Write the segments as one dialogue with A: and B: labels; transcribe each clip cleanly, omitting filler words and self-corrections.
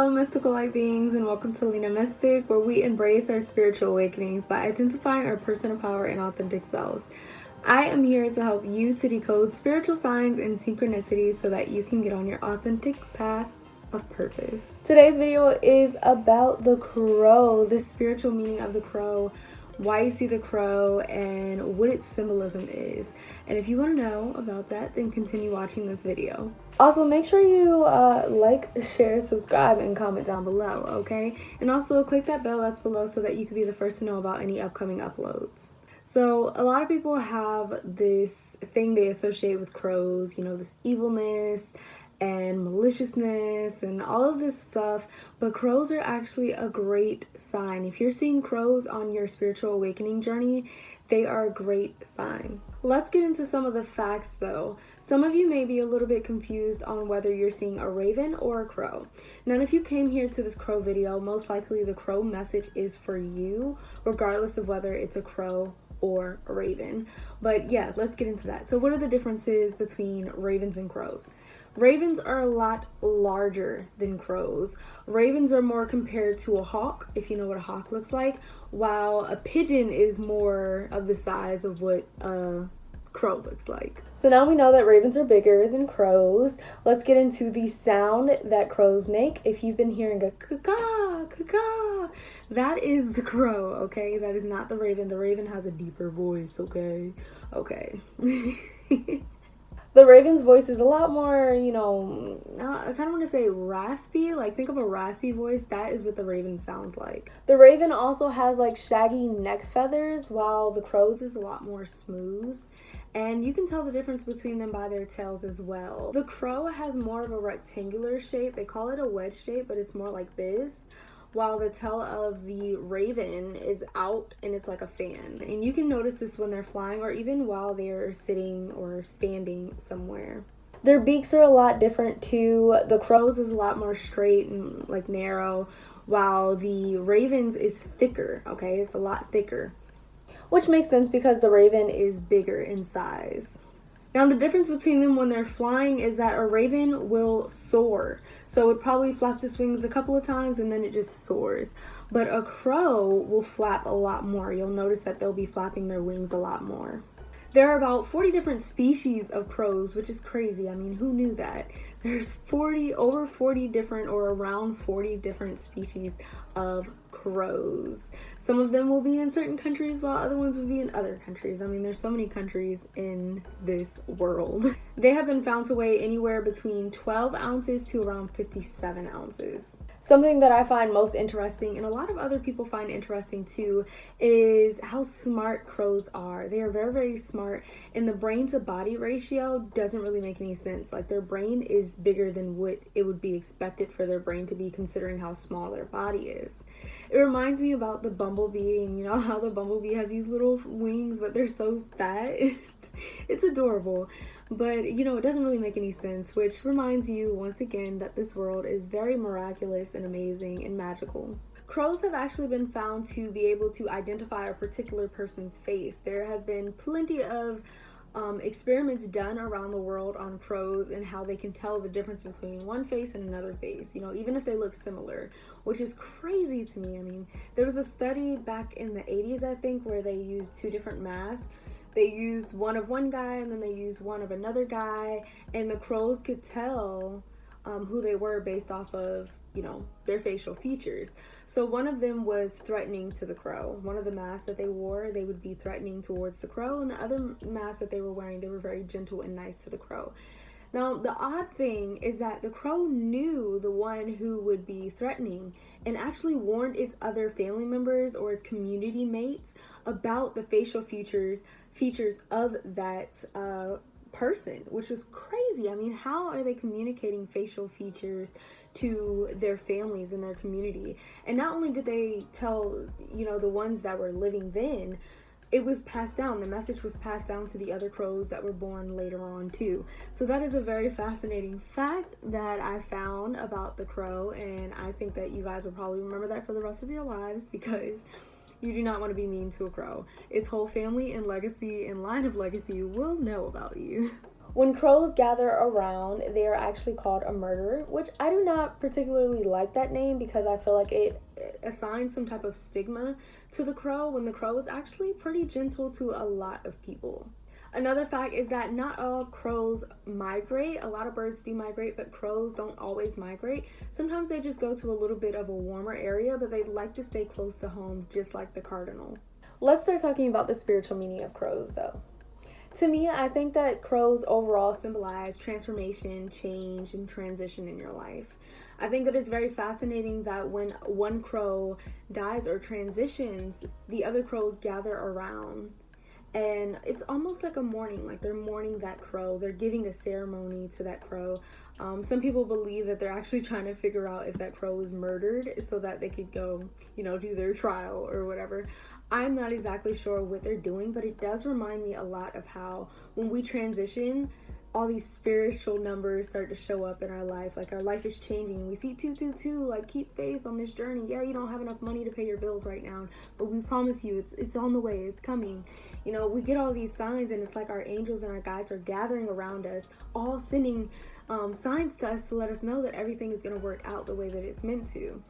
A: Hello, mystical light beings, and welcome to Lena Mystic, where we embrace our spiritual awakenings by identifying our personal power and authentic selves. I am here to help you to decode spiritual signs and synchronicities so that you can get on your authentic path of purpose. Today's video is about the crow, the spiritual meaning of the crow, why you see the crow, and what its symbolism is. And if you want to know about that, then continue watching this video. Also, make sure you like, share, subscribe, and comment down below, okay? And also click that bell that's below so that you can be the first to know about any upcoming uploads. So a lot of people have this thing they associate with crows, you know, this evilness and maliciousness and all of this stuff, but crows are actually a great sign. If you're seeing crows on your spiritual awakening journey, they are a great sign. Let's get into some of the facts though. Some of you may be a little bit confused on whether you're seeing a raven or a crow. Now, if you came here to this crow video, most likely the crow message is for you, regardless of whether it's a crow or a raven. But yeah, let's get into that. So what are the differences between ravens and crows? Ravens are a lot larger than crows. Ravens are more compared to a hawk, if you know what a hawk looks like, while a pigeon is more of the size of what a crow looks like. So now we know that ravens are bigger than crows. Let's get into the sound that crows make. If you've been hearing a caw-caw, caw-caw, that is the crow, okay? That is not the raven. The raven has a deeper voice, okay? Okay. The raven's voice is a lot more, you know, I kind of want to say raspy. Like, think of a raspy voice. That is what the raven sounds like. The raven also has like shaggy neck feathers, while the crow's is a lot more smooth. And you can tell the difference between them by their tails as well. The crow has more of a rectangular shape. They call it a wedge shape, but it's more like this, while the tail of the raven is out and it's like a fan. And you can notice this when they're flying or even while they're sitting or standing somewhere. Their beaks are a lot different too. The crow's is a lot more straight and like narrow, while the raven's is thicker, okay? It's a lot thicker, which makes sense because the raven is bigger in size. Now, the difference between them when they're flying is that a raven will soar. So it probably flaps its wings a couple of times and then it just soars. But a crow will flap a lot more. You'll notice that they'll be flapping their wings a lot more. There are about 40 different species of crows, which is crazy. I mean, who knew that? There's over 40 different or around 40 different species of crows. Some of them will be in certain countries while other ones will be in other countries. I mean, there's so many countries in this world. They have been found to weigh anywhere between 12 ounces to around 57 ounces. Something that I find most interesting, and a lot of other people find interesting too, is how smart crows are. They are very, very smart, and the brain to body ratio doesn't really make any sense. Like, their brain is bigger than what it would be expected for their brain to be, considering how small their body is. It reminds me about the bumblebee, and you know how the bumblebee has these little wings, but they're so fat. It's adorable. But, you know, it doesn't really make any sense, which reminds you, once again, that this world is very miraculous and amazing and magical. Crows have actually been found to be able to identify a particular person's face. There has been plenty of experiments done around the world on crows and how they can tell the difference between one face and another face, you know, even if they look similar, which is crazy to me. I mean, there was a study back in the 80s, I think, where they used two different masks. They used one of one guy and then they used one of another guy, and the crows could tell who they were based off of, you know, their facial features. So one of them was threatening to the crow. One of the masks that they wore, they would be threatening towards the crow, and the other mask that they were wearing, they were very gentle and nice to the crow. Now, the odd thing is that the crow knew the one who would be threatening and actually warned its other family members or its community mates about the facial features of that person, which was crazy. I mean, how are they communicating facial features to their families and their community? And not only did they tell, you know, the ones that were living then, it was passed down. The message was passed down to the other crows that were born later on too. So that is a very fascinating fact that I found about the crow, and I think that you guys will probably remember that for the rest of your lives, because you do not want to be mean to a crow. Its whole family and legacy and line of legacy will know about you. When crows gather around, they are actually called a murderer, which I do not particularly like that name because I feel like it assigns some type of stigma to the crow when the crow is actually pretty gentle to a lot of people. Another fact is that not all crows migrate. A lot of birds do migrate, but crows don't always migrate. Sometimes they just go to a little bit of a warmer area, but they like to stay close to home, just like the cardinal. Let's start talking about the spiritual meaning of crows, though. To me, I think that crows overall symbolize transformation, change, and transition in your life. I think that it's very fascinating that when one crow dies or transitions, the other crows gather around. And it's almost like a mourning, like they're mourning that crow. They're giving a ceremony to that crow. Some people believe that they're actually trying to figure out if that crow was murdered so that they could go, do their trial or whatever. I'm not exactly sure what they're doing, but it does remind me a lot of how when we transition, all these spiritual numbers start to show up in our life. Like our life is changing. We see 222, like keep faith on this journey. Yeah, you don't have enough money to pay your bills right now, but we promise you it's on the way, it's coming. We get all these signs, and it's like our angels and our guides are gathering around us, all sending signs to us to let us know that everything is going to work out the way that it's meant to.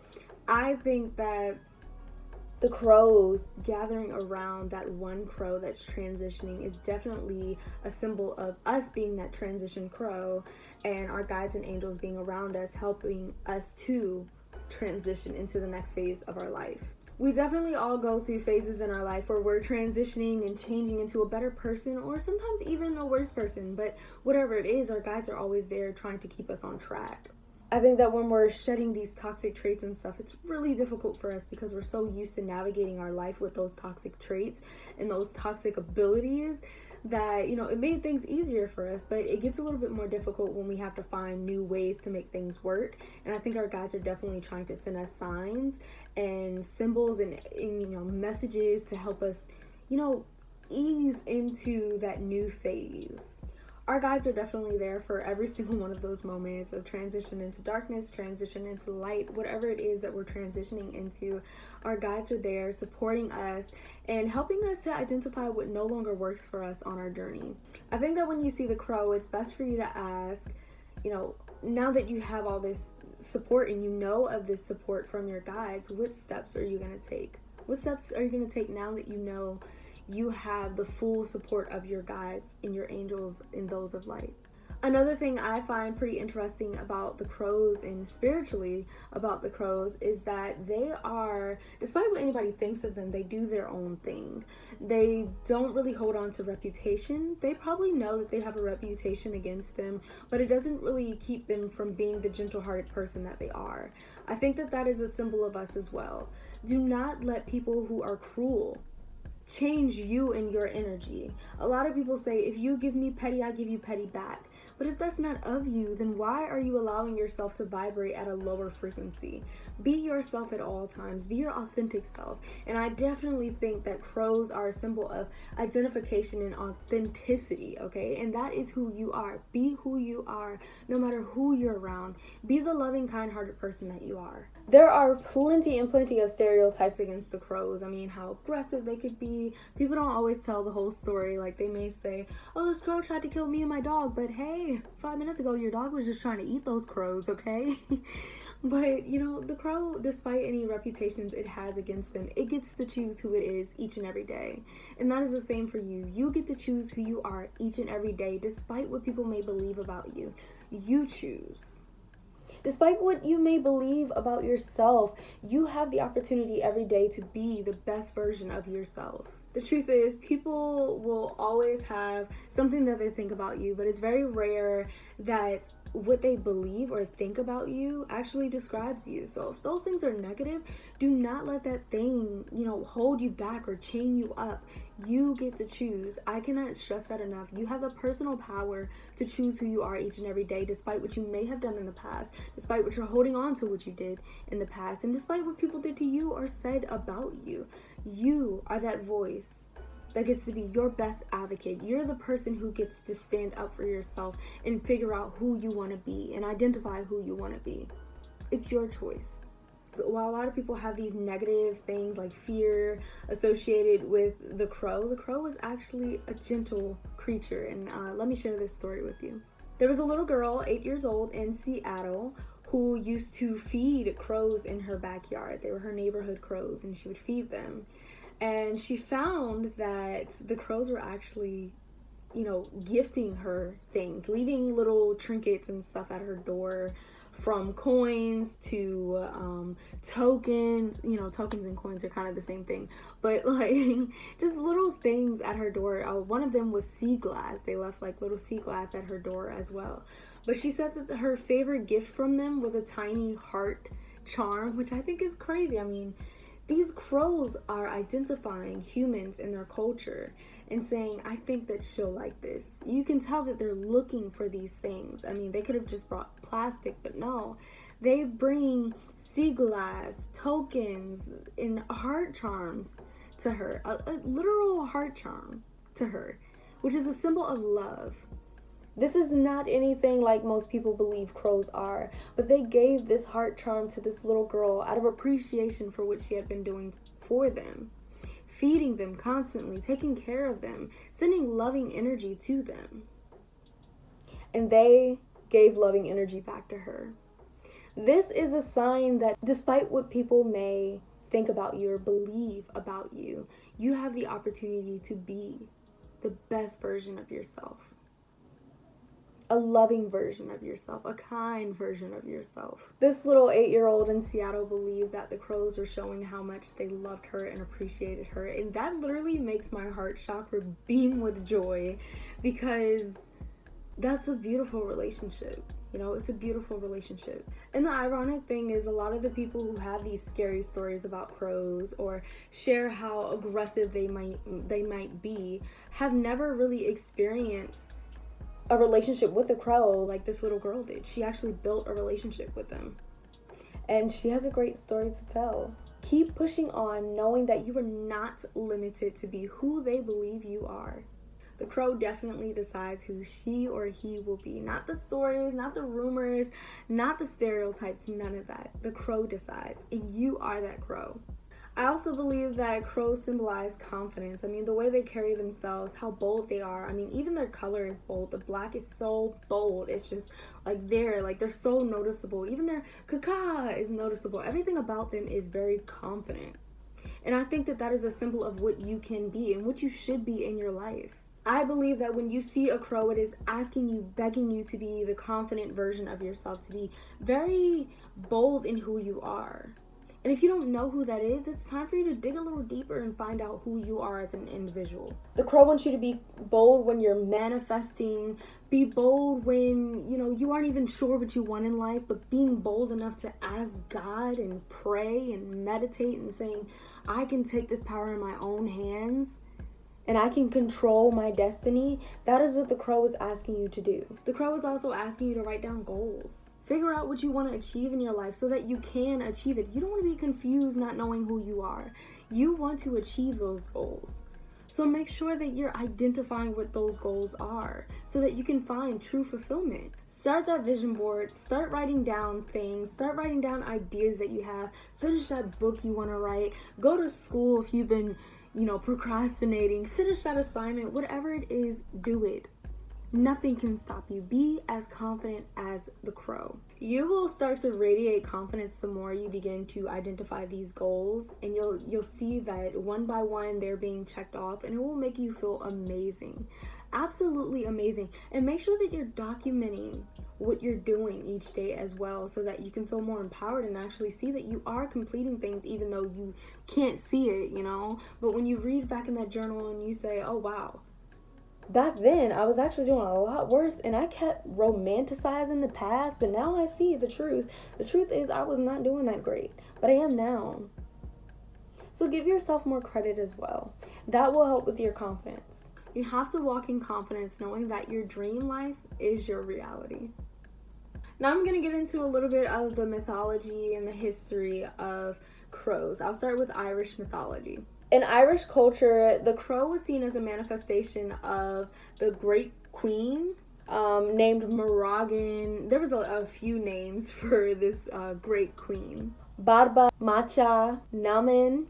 A: I think that the crows gathering around that one crow that's transitioning is definitely a symbol of us being that transition crow, and our guides and angels being around us, helping us to transition into the next phase of our life. We definitely all go through phases in our life where we're transitioning and changing into a better person, or sometimes even a worse person, but whatever it is, our guides are always there trying to keep us on track. I think that when we're shedding these toxic traits and stuff, it's really difficult for us because we're so used to navigating our life with those toxic traits and those toxic abilities that, it made things easier for us, but it gets a little bit more difficult when we have to find new ways to make things work. And I think our guides are definitely trying to send us signs and symbols and messages to help us, ease into that new phase. Our guides are definitely there for every single one of those moments of transition into darkness, transition into light, whatever it is that we're transitioning into. Our guides are there supporting us and helping us to identify what no longer works for us on our journey. I think that when you see the crow, it's best for you to ask, now that you have all this support and you know of this support from your guides, what steps are you going to take? What steps are you going to take now that you know you have the full support of your guides and your angels and those of light? Another thing I find pretty interesting about the crows and spiritually about the crows is that they are, despite what anybody thinks of them, they do their own thing. They don't really hold on to reputation. They probably know that they have a reputation against them, but it doesn't really keep them from being the gentle-hearted person that they are. I think that that is a symbol of us as well. Do not let people who are cruel change you and your energy. A lot of people say, if you give me petty, I give you petty back. But if that's not of you, then why are you allowing yourself to vibrate at a lower frequency? Be yourself at all times. Be your authentic self. And I definitely think that crows are a symbol of identification and authenticity, okay? And that is who you are. Be who you are, no matter who you're around. Be the loving, kind-hearted person that you are. There are plenty of stereotypes against the crows. I mean, how aggressive they could be. People don't always tell the whole story. Like, they may say, oh, this crow tried to kill me and my dog, but hey, 5 minutes ago, your dog was just trying to eat those crows, okay? But, the crow, despite any reputations it has against them, it gets to choose who it is each and every day. And that is the same for you. You get to choose who you are each and every day, despite what people may believe about you. You choose. Despite what you may believe about yourself, you have the opportunity every day to be the best version of yourself. The truth is, people will always have something that they think about you, but it's very rare that what they believe or think about you actually describes you. So if those things are negative, do not let that thing, hold you back or chain you up. You get to choose. I cannot stress that enough. You have the personal power to choose who you are each and every day, despite what you may have done in the past, despite what you're holding on to what you did in the past, and despite what people did to you or said about you. You are that voice that gets to be your best advocate. You're the person who gets to stand up for yourself and figure out who you want to be and identify who you want to be. It's your choice. While a lot of people have these negative things like fear associated with the crow is actually a gentle creature. And let me share this story with you. There was a little girl, 8 years old, in Seattle who used to feed crows in her backyard. They were her neighborhood crows, and she would feed them. And she found that the crows were actually, gifting her things, leaving little trinkets and stuff at her door, from coins to tokens. Tokens and coins are kind of the same thing, but like just little things at her door. One of them was sea glass. They left like little sea glass at her door as well. But she said that her favorite gift from them was a tiny heart charm, which I think is crazy. I mean, these crows are identifying humans in their culture and saying, I think that she'll like this. You can tell that they're looking for these things. I mean, they could have just brought plastic, but no. They bring sea glass, tokens, and heart charms to her. A literal heart charm to her, which is a symbol of love. This is not anything like most people believe crows are, but they gave this heart charm to this little girl out of appreciation for what she had been doing for them. Feeding them constantly, taking care of them, sending loving energy to them. And they gave loving energy back to her. This is a sign that despite what people may think about you or believe about you, you have the opportunity to be the best version of yourself. A loving version of yourself, a kind version of yourself. This little 8-year-old in Seattle believed that the crows were showing how much they loved her and appreciated her. And that literally makes my heart chakra beam with joy, because that's a beautiful relationship. It's a beautiful relationship. And the ironic thing is, a lot of the people who have these scary stories about crows or share how aggressive they might be have never really experienced a relationship with a crow like this little girl did. She actually built a relationship with them. And she has a great story to tell. Keep pushing on, knowing that you are not limited to be who they believe you are. The crow definitely decides who she or he will be. Not the stories, not the rumors, not the stereotypes, none of that. The crow decides, and you are that crow. I also believe that crows symbolize confidence. I mean, the way they carry themselves, how bold they are. I mean, even their color is bold. The black is so bold. It's just they're so noticeable. Even their caca is noticeable. Everything about them is very confident. And I think that is a symbol of what you can be and what you should be in your life. I believe that when you see a crow, it is asking you, begging you to be the confident version of yourself, to be very bold in who you are. And if you don't know who that is, it's time for you to dig a little deeper and find out who you are as an individual. The crow wants you to be bold when you're manifesting. Be bold when, you aren't even sure what you want in life, but being bold enough to ask God and pray and meditate and saying, I can take this power in my own hands and I can control my destiny. That is what the crow is asking you to do. The crow is also asking you to write down goals. Figure out what you want to achieve in your life so that you can achieve it. You don't want to be confused not knowing who you are. You want to achieve those goals. So make sure that you're identifying what those goals are so that you can find true fulfillment. Start that vision board. Start writing down things. Start writing down ideas that you have. Finish that book you want to write. Go to school if you've been, procrastinating. Finish that assignment. Whatever it is, do it. Nothing can stop you. Be as confident as the crow. You will start to radiate confidence the more you begin to identify these goals, and you'll see that one by one they're being checked off, and it will make you feel amazing. Absolutely amazing. And make sure that you're documenting what you're doing each day as well, so that you can feel more empowered and actually see that you are completing things even though you can't see it, But when you read back in that journal and you say, oh wow, back then, I was actually doing a lot worse, and I kept romanticizing the past, but now I see the truth. The truth is I was not doing that great, but I am now. So give yourself more credit as well. That will help with your confidence. You have to walk in confidence knowing that your dream life is your reality. Now I'm going to get into a little bit of the mythology and the history of crows. I'll start with Irish mythology. In Irish culture, the crow was seen as a manifestation of the great queen named Morrigan. There was a few names for this great queen. Barba, Macha, Namen,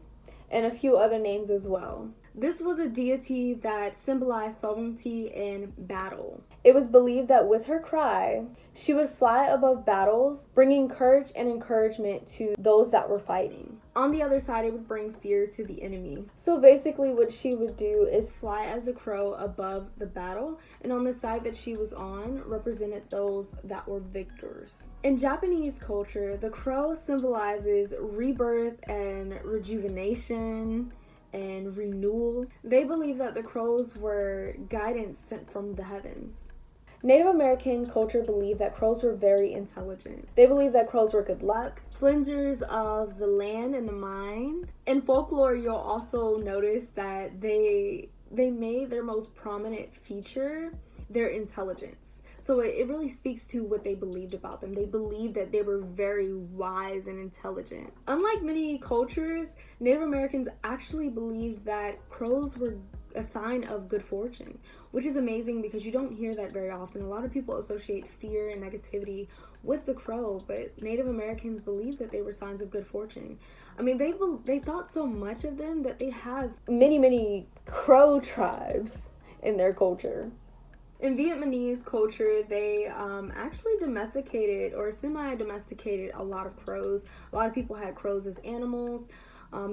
A: and a few other names as well. This was a deity that symbolized sovereignty in battle. It was believed that with her cry, she would fly above battles, bringing courage and encouragement to those that were fighting. On the other side, it would bring fear to the enemy. So basically what she would do is fly as a crow above the battle, and on the side that she was on represented those that were victors. In Japanese culture, the crow symbolizes rebirth and rejuvenation and renewal. They believe that the crows were guidance sent from the heavens. Native American culture believed that crows were very intelligent. They believed that crows were good luck, cleansers of the land and the mind. In folklore, you'll also notice that they made their most prominent feature their intelligence. So it really speaks to what they believed about them. They believed that they were very wise and intelligent. Unlike many cultures, Native Americans actually believed that crows were a sign of good fortune, which is amazing because you don't hear that very often. A lot of people associate fear and negativity with the crow, but Native Americans believed that they were signs of good fortune. I mean, they thought so much of them that they have many crow tribes in their culture. In Vietnamese culture, they actually domesticated or semi-domesticated a lot of crows. A lot of people had crows as animals.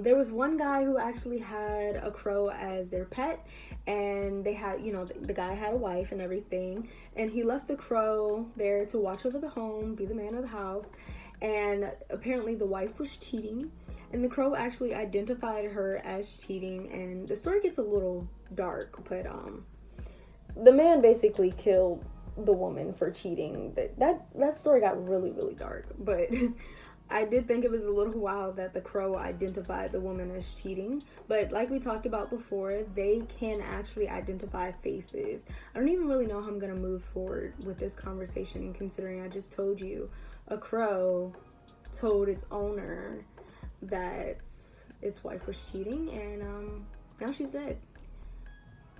A: There was one guy who actually had a crow as their pet, and they had, the guy had a wife and everything, and he left the crow there to watch over the home, be the man of the house, and apparently the wife was cheating, and the crow actually identified her as cheating, and the story gets a little dark, but the man basically killed the woman for cheating. That story got really, really dark, but I did think it was a little wild that the crow identified the woman as cheating. But like we talked about before, they can actually identify faces. I don't even really know how I'm gonna move forward with this conversation, considering I just told you a crow told its owner that its wife was cheating, and now she's dead.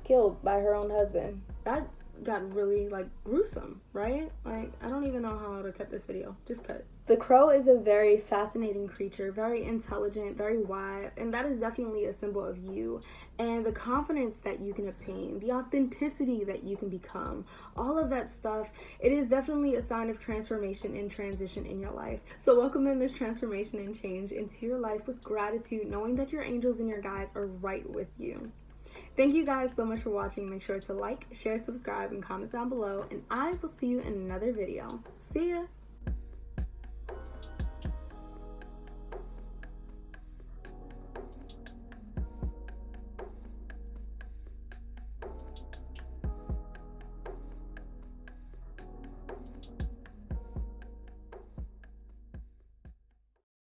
A: Killed by her own husband. That got really gruesome, right? I don't even know how to cut this video. Just cut. The crow is a very fascinating creature, very intelligent, very wise, and that is definitely a symbol of you and the confidence that you can obtain, the authenticity that you can become, all of that stuff. It is definitely a sign of transformation and transition in your life. So welcome in this transformation and change into your life with gratitude, knowing that your angels and your guides are right with you. Thank you guys so much for watching. Make sure to like, share, subscribe, and comment down below, and I will see you in another video. See ya!